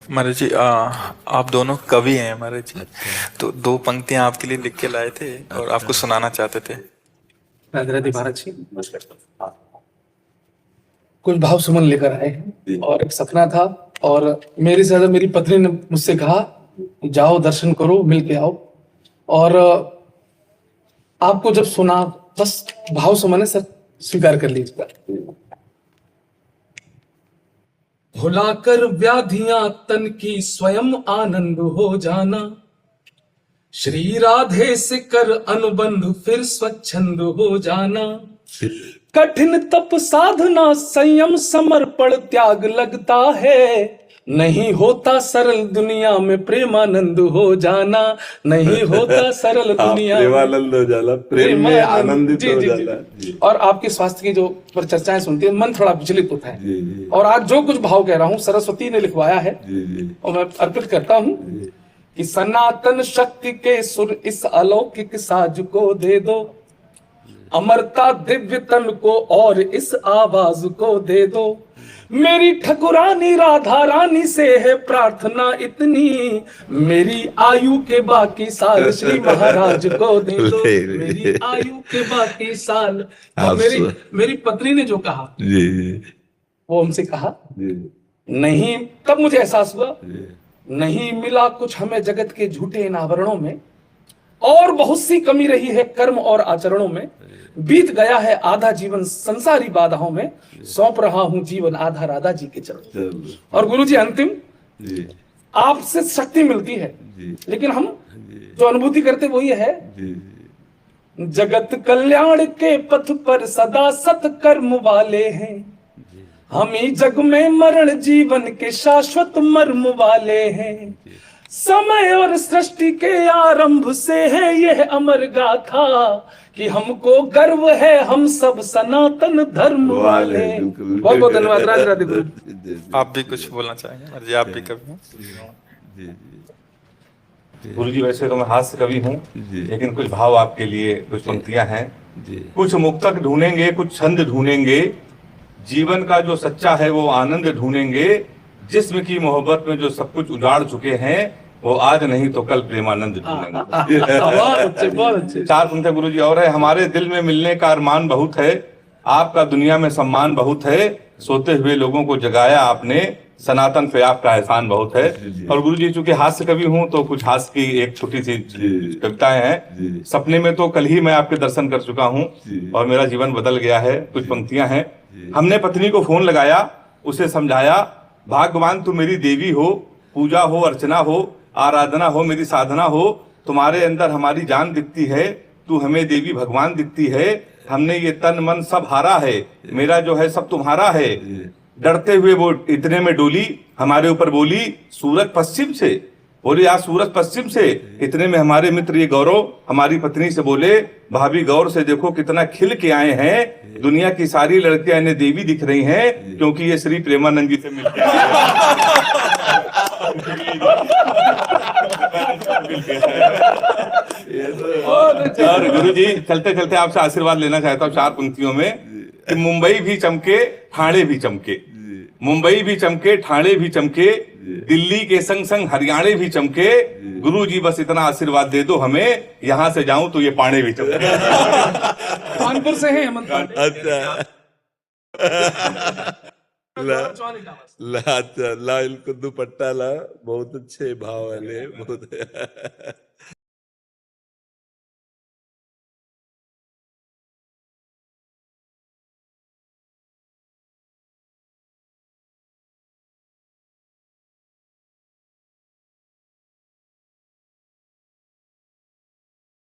महाराज जी, आप दोनों कवि हैं महाराज जी। अच्छा। तो दो पंक्तियां आपके लिए लिख के लाए थे और आपको अच्छा। सुनाना चाहते थे। राधे राधे महाराज जी। कुछ भाव सुमन लेकर आए हैं और एक सपना था। और मेरे से ज्यादा मेरी पत्नी ने मुझसे कहा जाओ दर्शन करो मिल के आओ। और आपको जब सुना बस भाव सुमन है सर, स्वीकार कर लीजिएगा। भुलाकर व्याधियां तन की स्वयं आनंद हो जाना, श्री राधे से कर अनुबंध फिर स्वच्छंद हो जाना। कठिन तप साधना संयम समर्पण त्याग लगता है, नहीं होता सरल दुनिया में प्रेमानंद हो जाना। नहीं होता सरल दुनिया में प्रेमानंद हो जाला, प्रेम में आनंदित हो जाला। और आपके स्वास्थ्य की जो पर चर्चाएं सुनती है मन थोड़ा विचलित होता है। जी। और आज जो कुछ भाव कह रहा हूँ सरस्वती ने लिखवाया है जी। और मैं अर्पित करता हूँ कि सनातन शक्ति के सुर इस अलौकिक साज को दे दो, अमरता दिव्य तन को और इस आवाज को दे दो। मेरी ठकुरानी राधा रानी से है प्रार्थना इतनी, मेरी आयु के बाकी साल श्री महाराज को दे दो। मेरी आयु के बाकी साल। और मेरी पत्नी ने जो कहा जी वो हमसे कहा जी नहीं, तब मुझे एहसास हुआ नहीं मिला कुछ हमें जगत के झूठे इन आवरणों में, और बहुत सी कमी रही है कर्म और आचरणों में। बीत गया है आधा जीवन संसारी बाधाओं में, सौंप रहा हूं जीवन आधा राधा जी के चरणों। और गुरु जी अंतिम जी आपसे शक्ति मिलती है जी लेकिन हम जो अनुभूति करते वो ये है जी जगत कल्याण के पथ पर सदा सत्कर्म वाले हैं, हम ही जग में मरण जीवन के शाश्वत मर्म वाले हैं। समय और सृष्टि के आरंभ से है यह अमर गाथा कि हमको गर्व है हम सब सनातन धर्म वाले। बहुत बहुत धन्यवाद। राधे राधे गुरु। आप भी कुछ बोलना चाहेंगे महाराज जी? आप भी कवि हैं। जी गुरु जी, वैसे तो मैं हास्य कवि हूँ, जी। लेकिन कुछ भाव आपके लिए, कुछ पंक्तियां हैं। जी कुछ मुक्तक ढूंढेंगे, कुछ छंद ढूंढेंगे, जीवन का जो सच्चा है वो आनंद ढूंढेंगे। जिस्म की मोहब्बत में जो सब कुछ उजाड़ चुके हैं वो आज नहीं तो कल प्रेमानंद ढूंढेंगे। बहुत अच्छे बहुत अच्छे। चार पंक्तियां गुरु जी और है। हमारे दिल में मिलने का अरमान बहुत है, आपका दुनिया में सम्मान बहुत है, सोते हुए लोगों को जगाया आपने, सनातन पे आपका एहसान बहुत है। और गुरु जी चूंकि हास्य कवि हूँ तो कुछ हास्य की एक छोटी सी कविताएं हैं। सपने में तो कल ही मैं आपके दर्शन कर चुका हूँ और मेरा जीवन बदल गया है। कुछ पंक्तियां हैं। हमने पत्नी को फोन लगाया, उसे समझाया, भाग्यवान तू मेरी देवी हो, पूजा हो अर्चना हो आराधना हो मेरी साधना हो, तुम्हारे अंदर हमारी जान दिखती है, तू हमें देवी भगवान दिखती है। हमने ये तन मन सब हारा है, मेरा जो है सब तुम्हारा है। डरते हुए वो इतने में डोली, हमारे ऊपर बोली सूरज पश्चिम से, बोली आज सूरज पश्चिम से। इतने में हमारे मित्र ये गौरव हमारी पत्नी से बोले, भाभी गौर से देखो कितना खिल के आए हैं, दुनिया की सारी लड़कियां इन्हें देवी दिख रही हैं क्योंकि ये श्री प्रेमानंद जी से मिलते हैं। और गुरु जी चलते चलते आपसे आशीर्वाद लेना चाहता हूँ चार पंक्तियों में कि मुंबई भी चमके ठाणे भी चमके, मुंबई भी चमके ठाणे भी चमके, दिल्ली के संग संग हरियाणा भी चमके। गुरु जी बस इतना आशीर्वाद दे दो हमें, यहाँ से जाऊं तो ये पाणे भी चमके। कानपुर से है हेमंत पांडे। अच्छा ला ला इनको दुपट्टा ला, बहुत अच्छे भाव वाले बहुत